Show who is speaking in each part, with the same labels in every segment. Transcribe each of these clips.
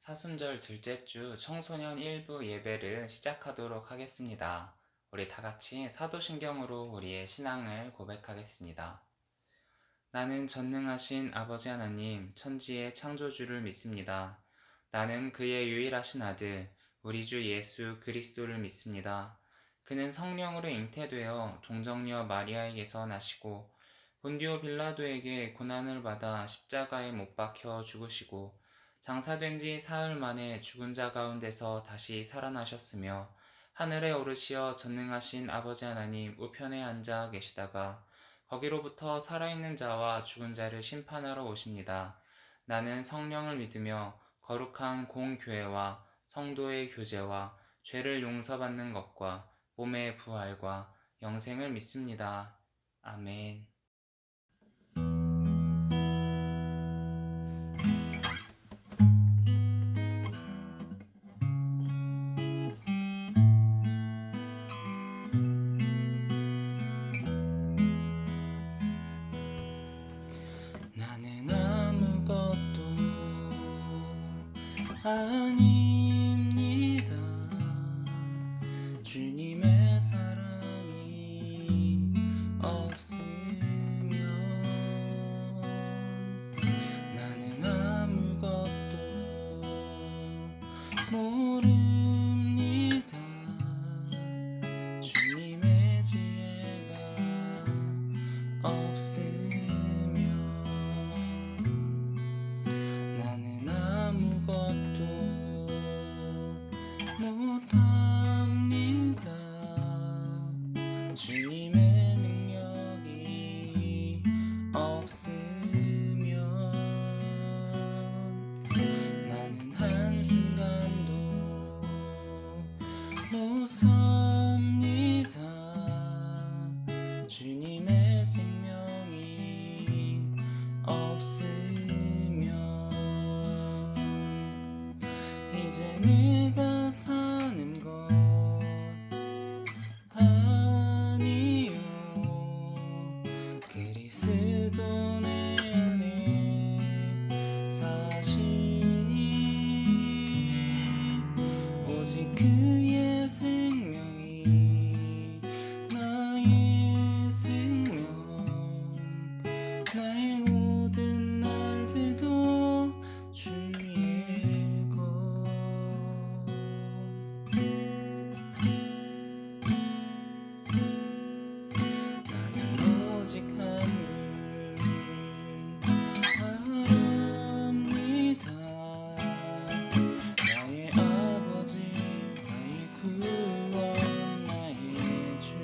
Speaker 1: 사순절 둘째 주 청소년 일부 예배를 시작하도록 하겠습니다. 우리 다 같이 사도신경으로 우리의 신앙을 고백하겠습니다. 나는 전능하신 아버지 하나님, 천지의 창조주를 믿습니다. 나는 그의 유일하신 아들, 우리 주 예수 그리스도를 믿습니다. 그는 성령으로 잉태되어 동정녀 마리아에게서 나시고 본디오 빌라도에게 고난을 받아 십자가에 못 박혀 죽으시고 장사된 지 사흘 만에 죽은 자 가운데서 다시 살아나셨으며 하늘에 오르시어 전능하신 아버지 하나님 우편에 앉아 계시다가 거기로부터 살아있는 자와 죽은 자를 심판하러 오십니다. 나는 성령을 믿으며 거룩한 공교회와 성도의 교제와 죄를 용서받는 것과 몸의 부활과 영생을 믿습니다. 아멘. 나는 아무것도 아닙니다. 주님의 사랑이 없으면 나는 아무것도 모릅니다. 주님의 지혜가 없으면 나는 아무것도 못합니다. 주님의 능력이 없으면 나는 한순간도 못 삽니다. 주님의 생명이 없으면 이제 내가 사는 것 아니요 그리스도 내 안에 사시니 오직 그의 생명이 나의 생명 나의 모든 날들도 주의 것 나는 오직 한 분 바랍니다. 나의 아버지 나의 구원 나의 주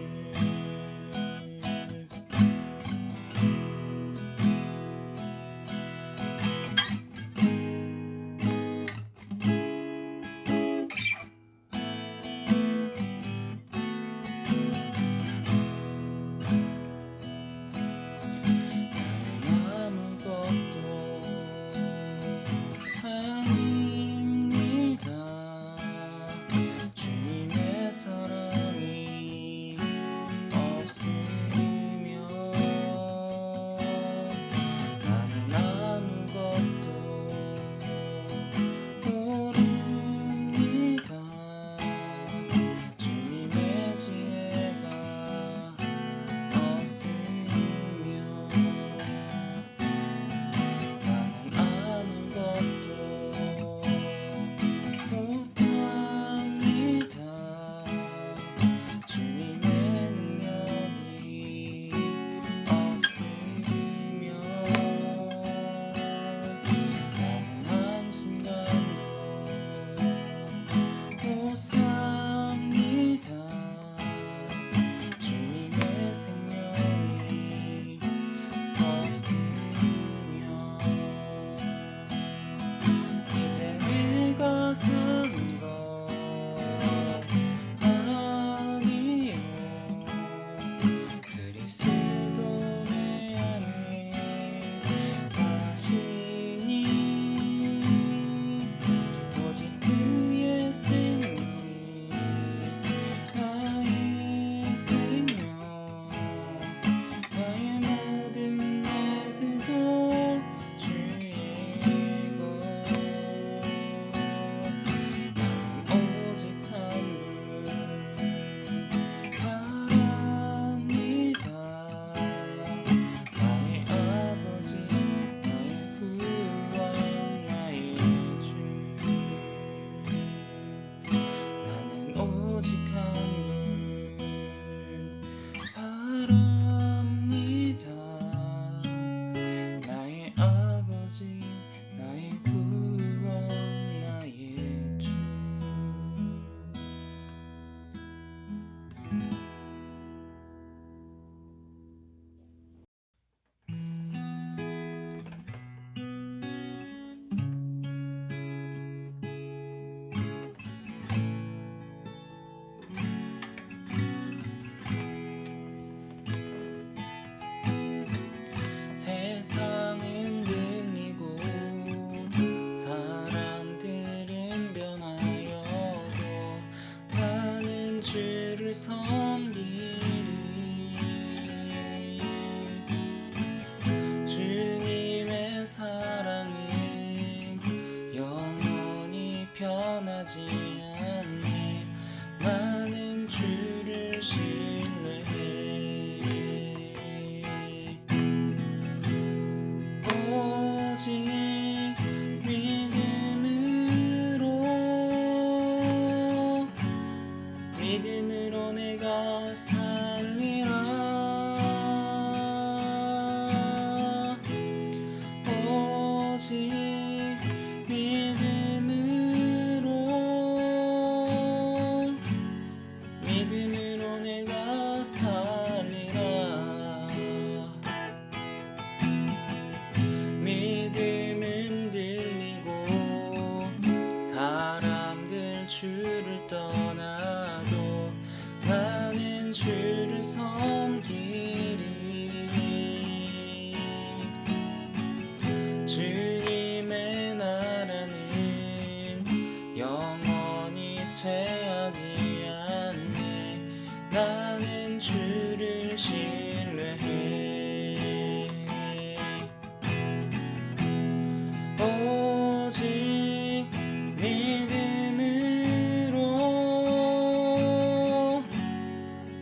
Speaker 1: 세상은 들리고 사람들은 변하여도 나는 주를 섬기리. 주님의 사랑은 영원히 변하지 않네. 나는 주를 신뢰해. 오직 믿음으로 내가 살리라. 오직 믿음으로 내가 살리라. 믿음은 들리고 사람들 주를 떠나도 나는 주를 섬기리. 주님의 나라는 영원히 쇠하지 않네. 나는 주를 신뢰해. 오직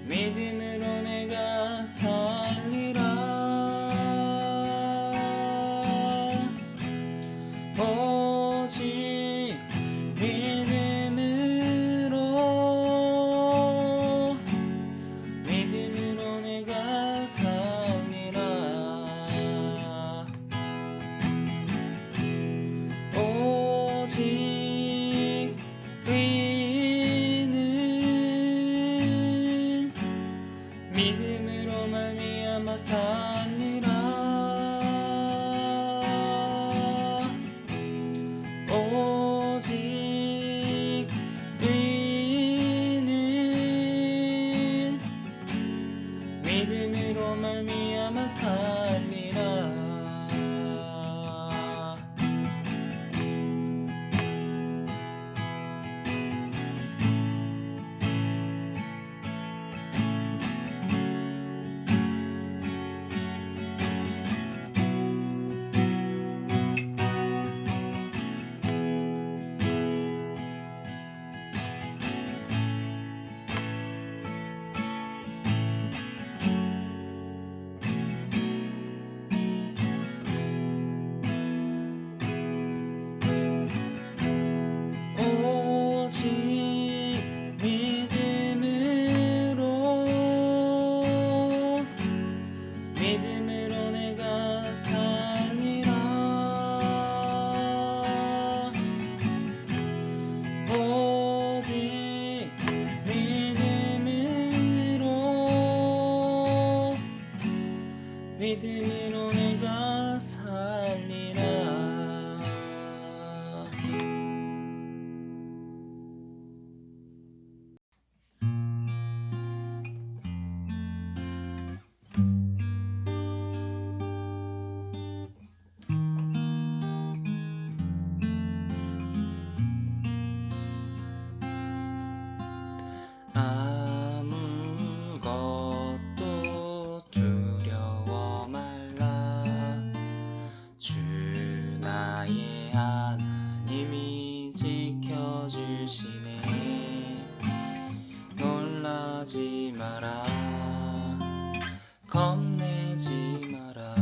Speaker 1: 믿음으로 내가 살리라. 오직 믿음으로 내가 살리라. 오직 믿음으로 말미암아 살리라. 오직 믿음으로 말미암아 살리라. 오직 믿음으로 내가 살리라. 오직 믿음으로 내가 살리라. 아무것도 두려워 말라. 주 나의 하나님이 지켜주시네. 놀라지 마라. 겁내지 마라.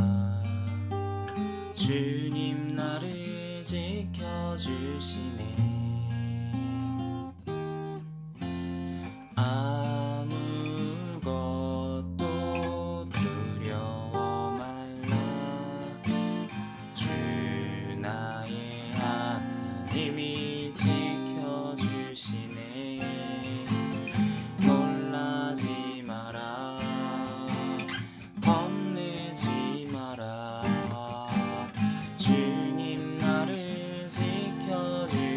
Speaker 1: 주님 나를 지켜주시네. 아무것도 두려워 말라. 주 나의 하나님이 지켜주시네. 놀라지 마라. 겁내지 마라. 주님 나를 지켜주시네.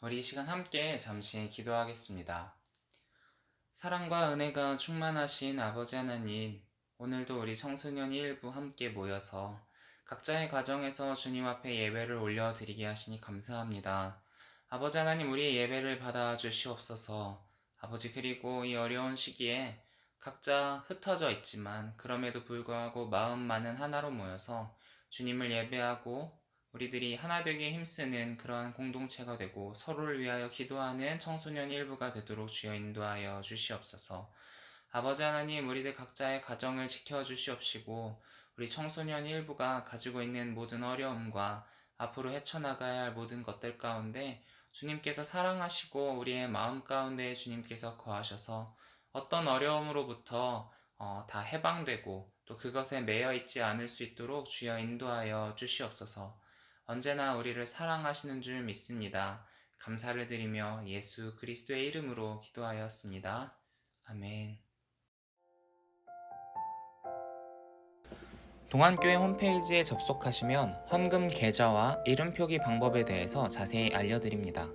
Speaker 1: 우리 이 시간 함께 잠시 기도하겠습니다. 사랑과 은혜가 충만하신 아버지 하나님, 오늘도 우리 청소년이 일부 함께 모여서 각자의 가정에서 주님 앞에 예배를 올려드리게 하시니 감사합니다. 아버지 하나님, 우리의 예배를 받아 주시옵소서. 아버지, 그리고 이 어려운 시기에 각자 흩어져 있지만 그럼에도 불구하고 마음만은 하나로 모여서 주님을 예배하고 우리들이 하나되게 힘쓰는 그러한 공동체가 되고 서로를 위하여 기도하는 청소년 일부가 되도록 주여 인도하여 주시옵소서. 아버지 하나님, 우리들 각자의 가정을 지켜주시옵시고 우리 청소년 일부가 가지고 있는 모든 어려움과 앞으로 헤쳐나가야 할 모든 것들 가운데 주님께서 사랑하시고 우리의 마음 가운데 주님께서 거하셔서 어떤 어려움으로부터 다 해방되고 또 그것에 매여 있지 않을 수 있도록 주여 인도하여 주시옵소서. 언제나 우리를 사랑하시는 줄 믿습니다. 감사를 드리며 예수 그리스도의 이름으로 기도하였습니다. 아멘. 동안교회 홈페이지에 접속하시면 헌금 계좌와 이름 표기 방법에 대해서 자세히 알려드립니다.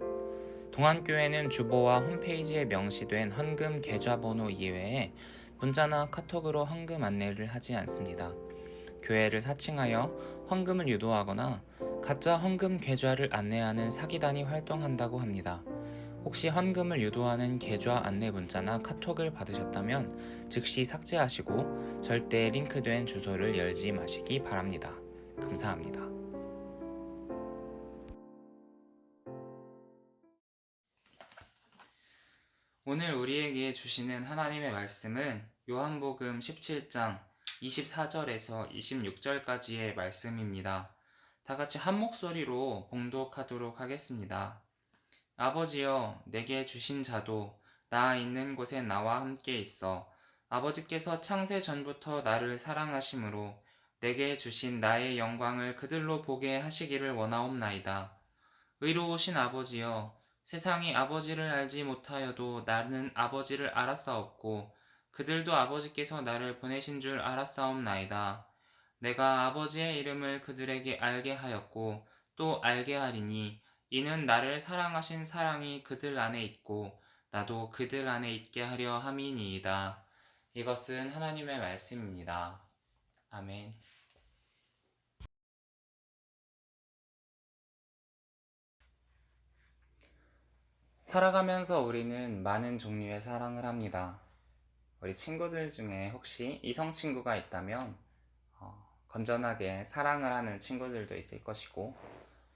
Speaker 1: 동안교회는 주보와 홈페이지에 명시된 헌금 계좌번호 이외에 문자나 카톡으로 헌금 안내를 하지 않습니다. 교회를 사칭하여 헌금을 유도하거나 가짜 헌금 계좌를 안내하는 사기단이 활동한다고 합니다. 혹시 헌금을 유도하는 계좌 안내 문자나 카톡을 받으셨다면 즉시 삭제하시고 절대 링크된 주소를 열지 마시기 바랍니다. 감사합니다. 오늘 우리에게 주시는 하나님의 말씀은 요한복음 17장 24절에서 26절까지의 말씀입니다. 다 같이 한 목소리로 봉독하도록 하겠습니다. 아버지여, 내게 주신 자도 나 있는 곳에 나와 함께 있어 아버지께서 창세 전부터 나를 사랑하심으로 내게 주신 나의 영광을 그들로 보게 하시기를 원하옵나이다. 의로우신 아버지여, 세상이 아버지를 알지 못하여도 나는 아버지를 알았사옵고 그들도 아버지께서 나를 보내신 줄 알았사옵나이다. 내가 아버지의 이름을 그들에게 알게 하였고 또 알게 하리니 이는 나를 사랑하신 사랑이 그들 안에 있고 나도 그들 안에 있게 하려 함이니이다. 이것은 하나님의 말씀입니다. 아멘. 살아가면서 우리는 많은 종류의 사랑을 합니다. 우리 친구들 중에 혹시 이성 친구가 있다면 건전하게 사랑을 하는 친구들도 있을 것이고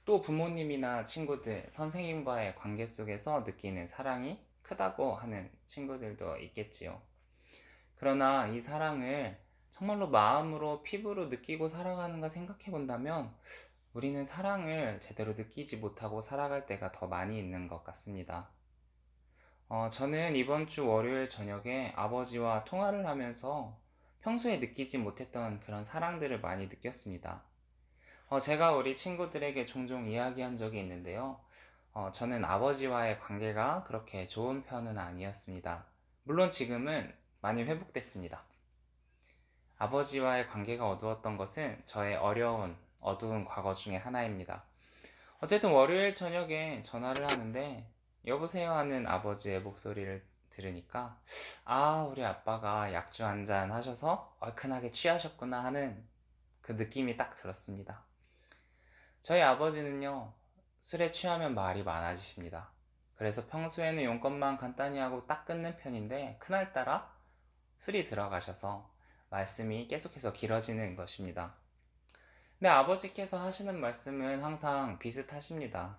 Speaker 1: 또 부모님이나 친구들, 선생님과의 관계 속에서 느끼는 사랑이 크다고 하는 친구들도 있겠지요. 그러나 이 사랑을 정말로 마음으로 피부로 느끼고 살아가는가 생각해 본다면 우리는 사랑을 제대로 느끼지 못하고 살아갈 때가 더 많이 있는 것 같습니다. 저는 이번 주 월요일 저녁에 아버지와 통화를 하면서 평소에 느끼지 못했던 그런 사랑들을 많이 느꼈습니다. 제가 우리 친구들에게 종종 이야기한 적이 있는데요. 저는 아버지와의 관계가 그렇게 좋은 편은 아니었습니다. 물론 지금은 많이 회복됐습니다. 아버지와의 관계가 어두웠던 것은 저의 어두운 과거 중에 하나입니다. 어쨌든 월요일 저녁에 전화를 하는데 여보세요 하는 아버지의 목소리를 들으니까 우리 아빠가 약주 한잔 하셔서 얼큰하게 취하셨구나 하는 그 느낌이 딱 들었습니다. 저희 아버지는요, 술에 취하면 말이 많아지십니다. 그래서 평소에는 용건만 간단히 하고 딱 끊는 편인데, 그날따라 술이 들어가셔서 말씀이 계속해서 길어지는 것입니다. 근데 아버지께서 하시는 말씀은 항상 비슷하십니다.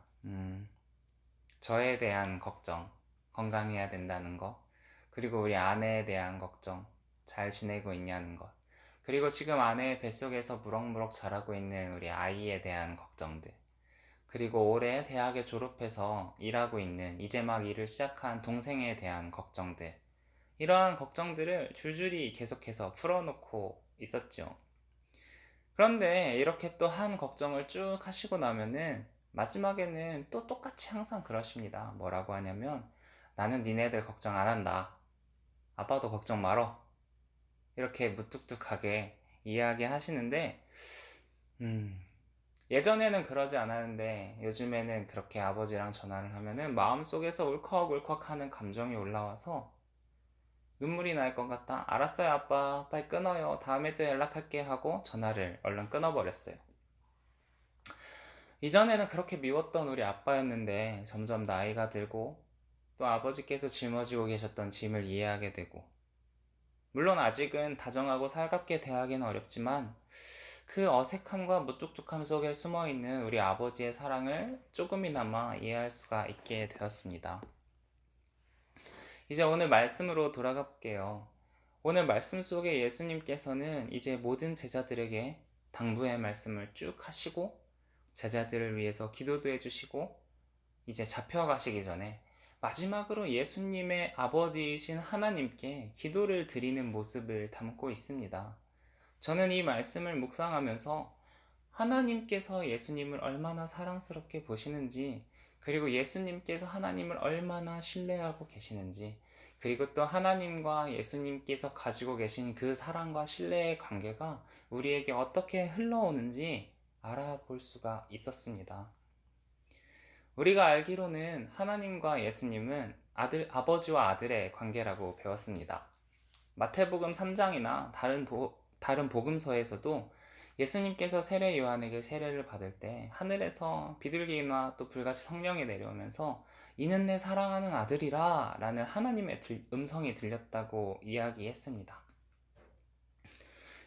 Speaker 1: 저에 대한 걱정, 건강해야 된다는 거, 그리고 우리 아내에 대한 걱정, 잘 지내고 있냐는 것, 그리고 지금 아내의 뱃속에서 무럭무럭 자라고 있는 우리 아이에 대한 걱정들, 그리고 올해 대학에 졸업해서 일하고 있는 이제 막 일을 시작한 동생에 대한 걱정들, 이러한 걱정들을 줄줄이 계속해서 풀어놓고 있었죠. 그런데 이렇게 또 한 걱정을 쭉 하시고 나면은 마지막에는 또 똑같이 항상 그러십니다. 뭐라고 하냐면 나는 니네들 걱정 안 한다. 아빠도 걱정 말어. 이렇게 무뚝뚝하게 이야기하시는데 음, 예전에는 그러지 않았는데 요즘에는 그렇게 아버지랑 전화를 하면은 마음속에서 울컥울컥 하는 감정이 올라와서 눈물이 날 것 같다. 알았어요, 아빠. 빨리 끊어요. 다음에 또 연락할게 하고 전화를 얼른 끊어버렸어요. 이전에는 그렇게 미웠던 우리 아빠였는데 점점 나이가 들고 또 아버지께서 짊어지고 계셨던 짐을 이해하게 되고 물론 아직은 다정하고 살갑게 대하기는 어렵지만 그 어색함과 무뚝뚝함 속에 숨어있는 우리 아버지의 사랑을 조금이나마 이해할 수가 있게 되었습니다. 이제 오늘 말씀으로 돌아가 볼게요. 오늘 말씀 속에 예수님께서는 이제 모든 제자들에게 당부의 말씀을 쭉 하시고 제자들을 위해서 기도도 해주시고 이제 잡혀가시기 전에 마지막으로 예수님의 아버지이신 하나님께 기도를 드리는 모습을 담고 있습니다. 저는 이 말씀을 묵상하면서 하나님께서 예수님을 얼마나 사랑스럽게 보시는지, 그리고 예수님께서 하나님을 얼마나 신뢰하고 계시는지, 그리고 또 하나님과 예수님께서 가지고 계신 그 사랑과 신뢰의 관계가 우리에게 어떻게 흘러오는지 알아볼 수가 있었습니다. 우리가 알기로는 하나님과 예수님은 아버지와 아들의 관계라고 배웠습니다. 마태복음 3장이나 다른 복음서에서도 예수님께서 세례 요한에게 세례를 받을 때 하늘에서 비둘기나 또 불같이 성령이 내려오면서 이는 내 사랑하는 아들이라 라는 하나님의 음성이 들렸다고 이야기했습니다.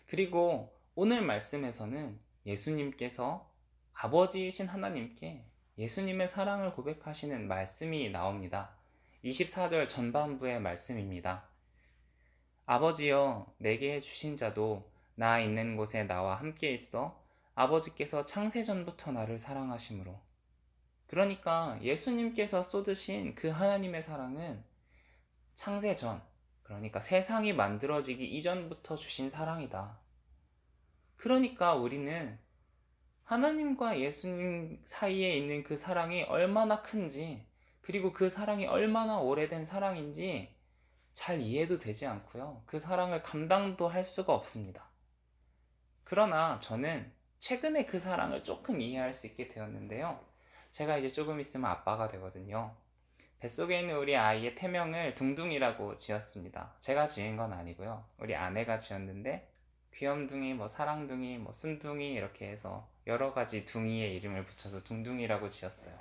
Speaker 1: 그리고 오늘 말씀에서는 예수님께서 아버지이신 하나님께 예수님의 사랑을 고백하시는 말씀이 나옵니다. 24절 전반부의 말씀입니다. 아버지여 내게 주신 자도 나 있는 곳에 나와 함께 있어 아버지께서 창세전부터 나를 사랑하심으로. 그러니까 예수님께서 쏟으신 그 하나님의 사랑은 창세전, 그러니까 세상이 만들어지기 이전부터 주신 사랑이다. 그러니까 우리는 하나님과 예수님 사이에 있는 그 사랑이 얼마나 큰지, 그리고 그 사랑이 얼마나 오래된 사랑인지 잘 이해도 되지 않고요. 그 사랑을 감당도 할 수가 없습니다. 그러나 저는 최근에 그 사랑을 조금 이해할 수 있게 되었는데요. 제가 이제 조금 있으면 아빠가 되거든요. 뱃속에 있는 우리 아이의 태명을 둥둥이라고 지었습니다. 제가 지은 건 아니고요. 우리 아내가 지었는데 귀염둥이, 사랑둥이, 순둥이 이렇게 해서 여러 가지 둥이의 이름을 붙여서 둥둥이라고 지었어요.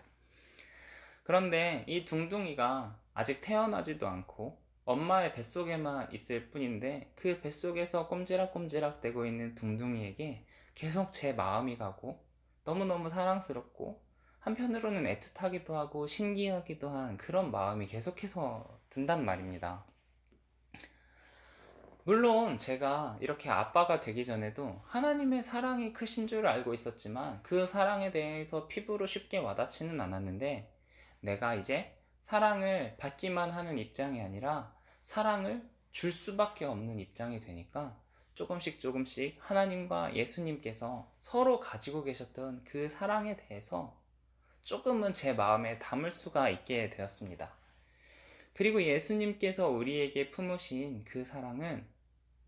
Speaker 1: 그런데 이 둥둥이가 아직 태어나지도 않고 엄마의 뱃속에만 있을 뿐인데 그 뱃속에서 꼼지락꼼지락 대고 있는 둥둥이에게 계속 제 마음이 가고 너무너무 사랑스럽고 한편으로는 애틋하기도 하고 신기하기도 한 그런 마음이 계속해서 든단 말입니다. 물론 제가 이렇게 아빠가 되기 전에도 하나님의 사랑이 크신 줄 알고 있었지만 그 사랑에 대해서 피부로 쉽게 와닿지는 않았는데 내가 이제 사랑을 받기만 하는 입장이 아니라 사랑을 줄 수밖에 없는 입장이 되니까 조금씩 하나님과 예수님께서 서로 가지고 계셨던 그 사랑에 대해서 조금은 제 마음에 담을 수가 있게 되었습니다. 그리고 예수님께서 우리에게 품으신 그 사랑은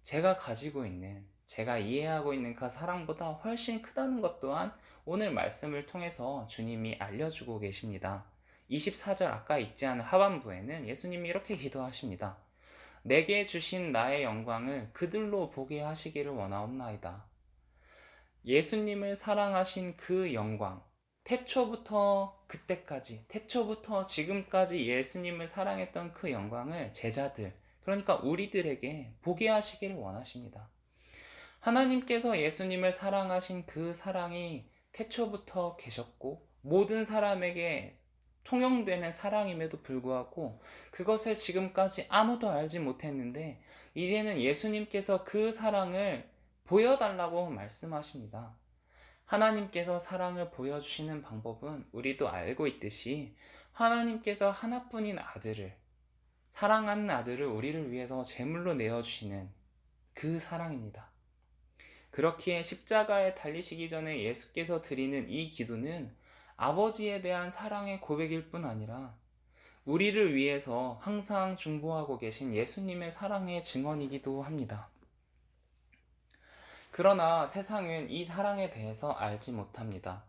Speaker 1: 제가 가지고 있는, 제가 이해하고 있는 그 사랑보다 훨씬 크다는 것 또한 오늘 말씀을 통해서 주님이 알려주고 계십니다. 24절 아까 읽지 않은 하반부에는 예수님이 이렇게 기도하십니다. 내게 주신 나의 영광을 그들로 보게 하시기를 원하옵나이다. 예수님을 사랑하신 그 영광, 태초부터 그때까지, 태초부터 지금까지 예수님을 사랑했던 그 영광을 제자들, 그러니까 우리들에게 보게 하시기를 원하십니다. 하나님께서 예수님을 사랑하신 그 사랑이 태초부터 계셨고 모든 사람에게 통용되는 사랑임에도 불구하고 그것을 지금까지 아무도 알지 못했는데 이제는 예수님께서 그 사랑을 보여달라고 말씀하십니다. 하나님께서 사랑을 보여주시는 방법은 우리도 알고 있듯이 하나님께서 하나뿐인 아들을, 사랑하는 아들을 우리를 위해서 제물로 내어주시는 그 사랑입니다. 그렇기에 십자가에 달리시기 전에 예수께서 드리는 이 기도는 아버지에 대한 사랑의 고백일 뿐 아니라 우리를 위해서 항상 중보하고 계신 예수님의 사랑의 증언이기도 합니다. 그러나 세상은 이 사랑에 대해서 알지 못합니다.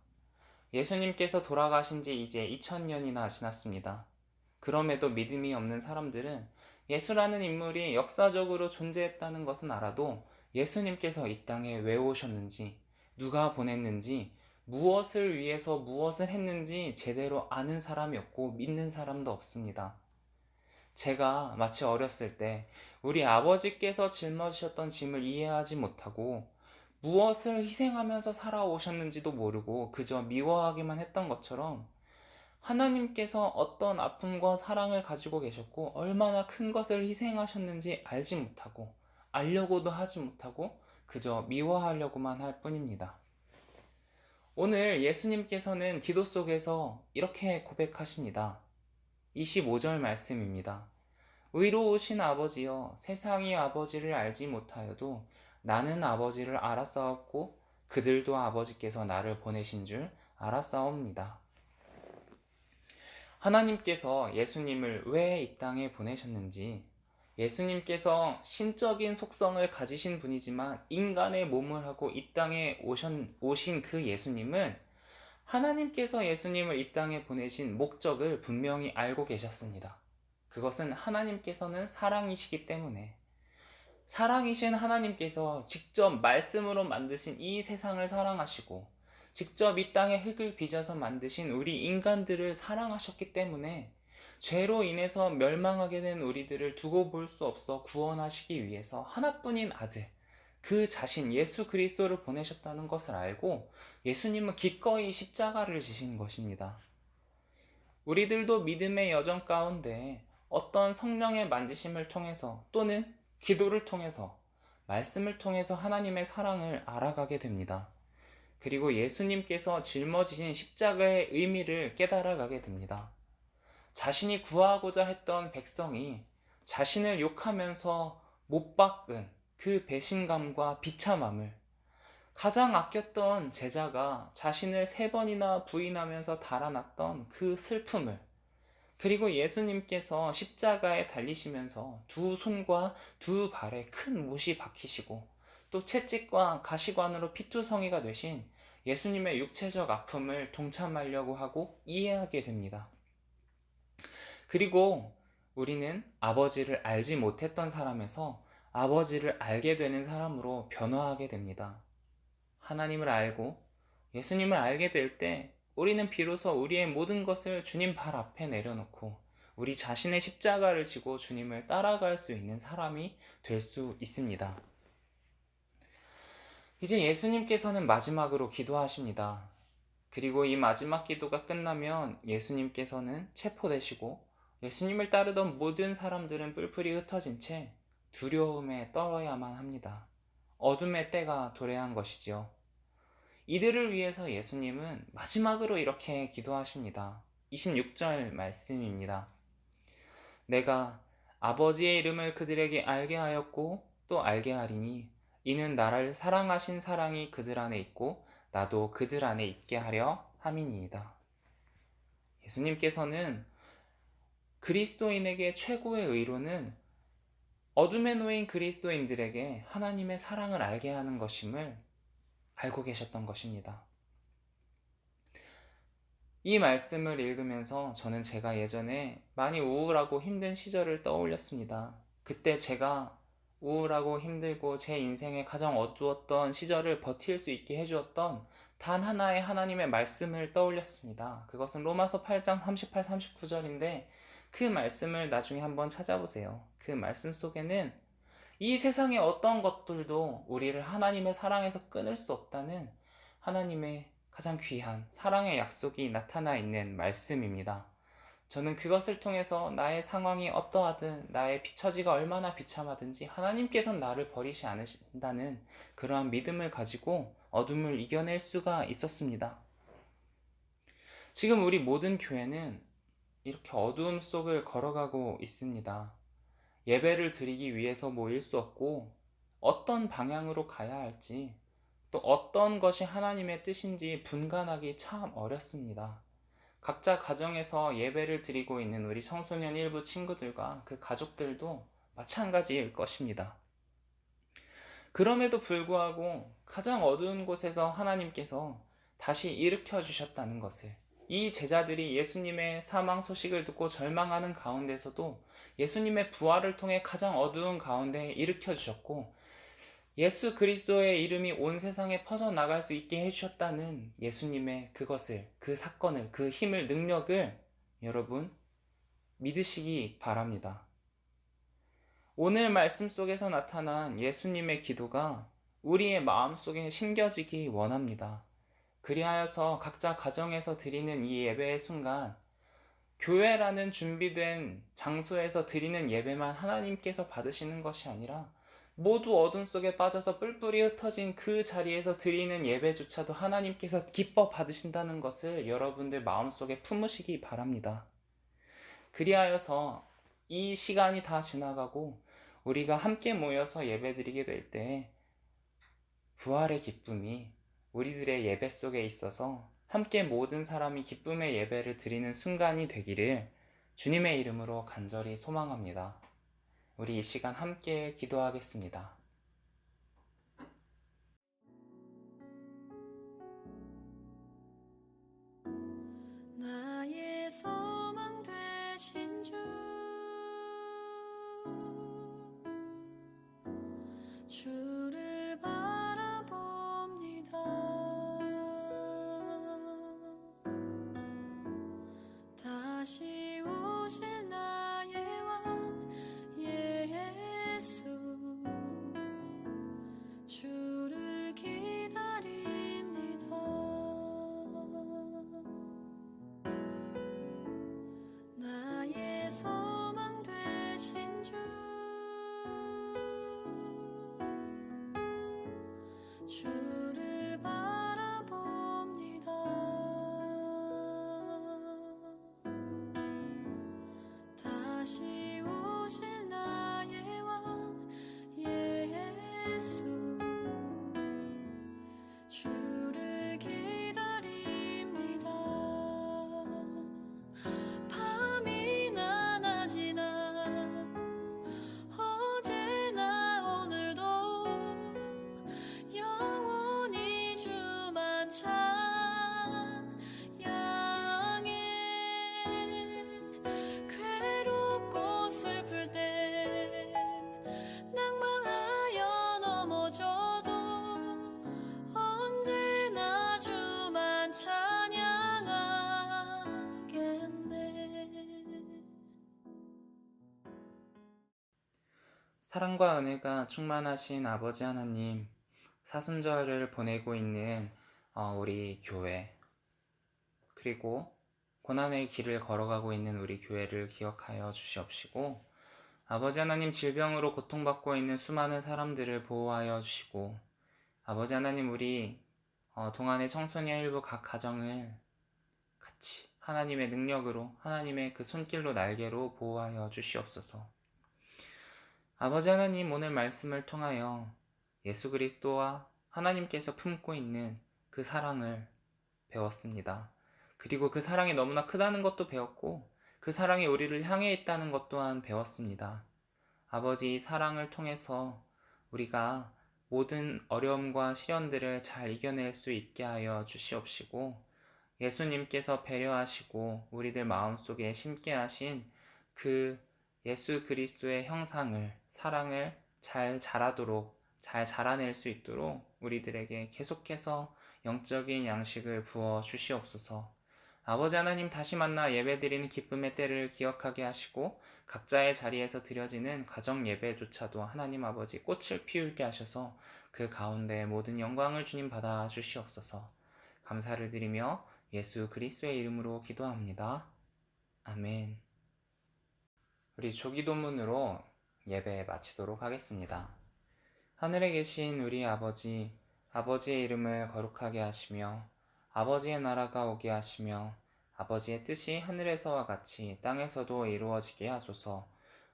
Speaker 1: 예수님께서 돌아가신 지 이제 2000년이나 지났습니다. 그럼에도 믿음이 없는 사람들은 예수라는 인물이 역사적으로 존재했다는 것은 알아도 예수님께서 이 땅에 왜 오셨는지, 누가 보냈는지, 무엇을 위해서 무엇을 했는지 제대로 아는 사람이 없고 믿는 사람도 없습니다. 제가 마치 어렸을 때 우리 아버지께서 짊어지셨던 짐을 이해하지 못하고 무엇을 희생하면서 살아오셨는지도 모르고 그저 미워하기만 했던 것처럼 하나님께서 어떤 아픔과 사랑을 가지고 계셨고 얼마나 큰 것을 희생하셨는지 알지 못하고 알려고도 하지 못하고 그저 미워하려고만 할 뿐입니다. 오늘 예수님께서는 기도 속에서 이렇게 고백하십니다. 25절 말씀입니다. 의로우신 아버지여, 세상이 아버지를 알지 못하여도 나는 아버지를 알았사옵고 그들도 아버지께서 나를 보내신 줄 알았사옵니다. 하나님께서 예수님을 왜 이 땅에 보내셨는지, 예수님께서 신적인 속성을 가지신 분이지만 인간의 몸을 하고 이 땅에 오신 그 예수님은 하나님께서 예수님을 이 땅에 보내신 목적을 분명히 알고 계셨습니다. 그것은 하나님께서는 사랑이시기 때문에, 사랑이신 하나님께서 직접 말씀으로 만드신 이 세상을 사랑하시고 직접 이 땅에 흙을 빚어서 만드신 우리 인간들을 사랑하셨기 때문에 죄로 인해서 멸망하게 된 우리들을 두고 볼 수 없어 구원하시기 위해서 하나뿐인 아들, 그 자신 예수 그리스도를 보내셨다는 것을 알고 예수님은 기꺼이 십자가를 지신 것입니다. 우리들도 믿음의 여정 가운데 어떤 성령의 만지심을 통해서 또는 기도를 통해서 말씀을 통해서 하나님의 사랑을 알아가게 됩니다. 그리고 예수님께서 짊어지신 십자가의 의미를 깨달아가게 됩니다. 자신이 구하고자 했던 백성이 자신을 욕하면서 못 박은 그 배신감과 비참함을, 가장 아꼈던 제자가 자신을 3번이나 부인하면서 달아났던 그 슬픔을, 그리고 예수님께서 십자가에 달리시면서 두 손과 두 발에 큰 못이 박히시고 또 채찍과 가시관으로 피투성이가 되신 예수님의 육체적 아픔을 동참하려고 하고 이해하게 됩니다. 그리고 우리는 아버지를 알지 못했던 사람에서 아버지를 알게 되는 사람으로 변화하게 됩니다. 하나님을 알고 예수님을 알게 될 때 우리는 비로소 우리의 모든 것을 주님 발 앞에 내려놓고 우리 자신의 십자가를 지고 주님을 따라갈 수 있는 사람이 될 수 있습니다. 이제 예수님께서는 마지막으로 기도하십니다. 그리고 이 마지막 기도가 끝나면 예수님께서는 체포되시고 예수님을 따르던 모든 사람들은 뿔뿔이 흩어진 채 두려움에 떨어야만 합니다. 어둠의 때가 도래한 것이지요. 이들을 위해서 예수님은 마지막으로 이렇게 기도하십니다. 26절 말씀입니다. 내가 아버지의 이름을 그들에게 알게 하였고 또 알게 하리니 이는 나를 사랑하신 사랑이 그들 안에 있고 나도 그들 안에 있게 하려 함이니이다. 예수님께서는 그리스도인에게 최고의 의로는 어둠에 놓인 그리스도인들에게 하나님의 사랑을 알게 하는 것임을 알고 계셨던 것입니다. 이 말씀을 읽으면서 저는 제가 예전에 많이 우울하고 힘든 시절을 떠올렸습니다. 그때 제가 우울하고 힘들고 제 인생에 가장 어두웠던 시절을 버틸 수 있게 해주었던 단 하나의 하나님의 말씀을 떠올렸습니다. 그것은 로마서 8장 38, 39절인데 그 말씀을 나중에 한번 찾아보세요. 그 말씀 속에는 이 세상의 어떤 것들도 우리를 하나님의 사랑에서 끊을 수 없다는 하나님의 가장 귀한 사랑의 약속이 나타나 있는 말씀입니다. 저는 그것을 통해서 나의 상황이 어떠하든 나의 처지가 얼마나 비참하든지 하나님께서는 나를 버리지 않으신다는 그러한 믿음을 가지고 어둠을 이겨낼 수가 있었습니다. 지금 우리 모든 교회는 이렇게 어두움 속을 걸어가고 있습니다. 예배를 드리기 위해서 모일 수 없고 어떤 방향으로 가야 할지 또 어떤 것이 하나님의 뜻인지 분간하기 참 어렵습니다. 각자 가정에서 예배를 드리고 있는 우리 청소년 일부 친구들과 그 가족들도 마찬가지일 것입니다. 그럼에도 불구하고 가장 어두운 곳에서 하나님께서 다시 일으켜 주셨다는 것을, 이 제자들이 예수님의 사망 소식을 듣고 절망하는 가운데서도 예수님의 부활을 통해 가장 어두운 가운데 일으켜 주셨고, 예수 그리스도의 이름이 온 세상에 퍼져나갈 수 있게 해주셨다는 예수님의 그것을, 그 사건을, 그 힘을, 능력을 여러분 믿으시기 바랍니다. 오늘 말씀 속에서 나타난 예수님의 기도가 우리의 마음속에 심겨지기 원합니다. 그리하여서 각자 가정에서 드리는 이 예배의 순간, 교회라는 준비된 장소에서 드리는 예배만 하나님께서 받으시는 것이 아니라 모두 어둠 속에 빠져서 뿔뿔이 흩어진 그 자리에서 드리는 예배조차도 하나님께서 기뻐 받으신다는 것을 여러분들 마음속에 품으시기 바랍니다. 그리하여서 이 시간이 다 지나가고 우리가 함께 모여서 예배드리게 될 때 부활의 기쁨이 우리들의 예배 속에 있어서 함께 모든 사람이 기쁨의 예배를 드리는 순간이 되기를 주님의 이름으로 간절히 소망합니다. 우리 이 시간 함께 기도하겠습니다.
Speaker 2: 나의 소망 되신 주, 주를 바라봅니다. 다시 오실 나의 왕 예수, 주를 기다립니다. 나의 소망 되신 주, 주를 바라봅니다. 다시 오실 나의 왕 예수, 주를 기다립니다. 밤이나 낮이나 어제나 오늘도 영원히 주만 찬양해. 괴롭고 슬플 때 낭망하여 넘어져도 언제나 주만 찬양하겠네.
Speaker 1: 사랑과 은혜가 충만하신 아버지 하나님, 사순절을 보내고 있는 우리 교회, 그리고 고난의 길을 걸어가고 있는 우리 교회를 기억하여 주시옵시고, 아버지 하나님, 질병으로 고통받고 있는 수많은 사람들을 보호하여 주시고, 아버지 하나님, 우리 동안의 청소년 일부 각 가정을 같이 하나님의 능력으로, 하나님의 그 손길로, 날개로 보호하여 주시옵소서. 아버지 하나님, 오늘 말씀을 통하여 예수 그리스도와 하나님께서 품고 있는 그 사랑을 배웠습니다. 그리고 그 사랑이 너무나 크다는 것도 배웠고, 그 사랑이 우리를 향해 있다는 것 또한 배웠습니다. 아버지, 이 사랑을 통해서 우리가 모든 어려움과 시련들을 잘 이겨낼 수 있게 하여 주시옵시고, 예수님께서 배려하시고 우리들 마음속에 심게 하신 그 예수 그리스도의 형상을, 사랑을 잘 자라도록, 잘 자라낼 수 있도록 우리들에게 계속해서 영적인 양식을 부어 주시옵소서. 아버지 하나님, 다시 만나 예배드리는 기쁨의 때를 기억하게 하시고, 각자의 자리에서 드려지는 가정 예배조차도 하나님 아버지 꽃을 피우게 하셔서 그 가운데 모든 영광을 주님 받아 주시옵소서. 감사를 드리며 예수 그리스도의 이름으로 기도합니다. 아멘. 우리 조기도문으로 예배 마치도록 하겠습니다. 하늘에 계신 우리 아버지, 아버지의 이름을 거룩하게 하시며 아버지의 나라가 오게 하시며 아버지의 뜻이 하늘에서와 같이 땅에서도 이루어지게 하소서.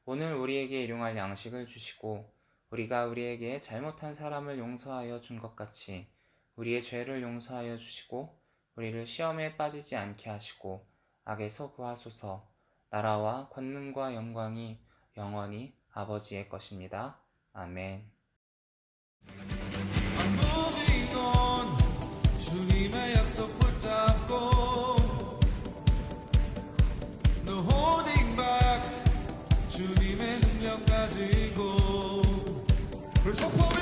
Speaker 1: 오늘 우리에게 일용할 양식을 주시고 우리가 우리에게 잘못한 사람을 용서하여 준 것 같이 우리의 죄를 용서하여 주시고 우리를 시험에 빠지지 않게 하시고 악에서 구하소서. 나라와 권능과 영광이 영원히 아버지의 것입니다. 아멘.
Speaker 3: I'm moving on 주님의 약속 붙잡고 No holding back 주님의 능력 가지고 그걸 선포해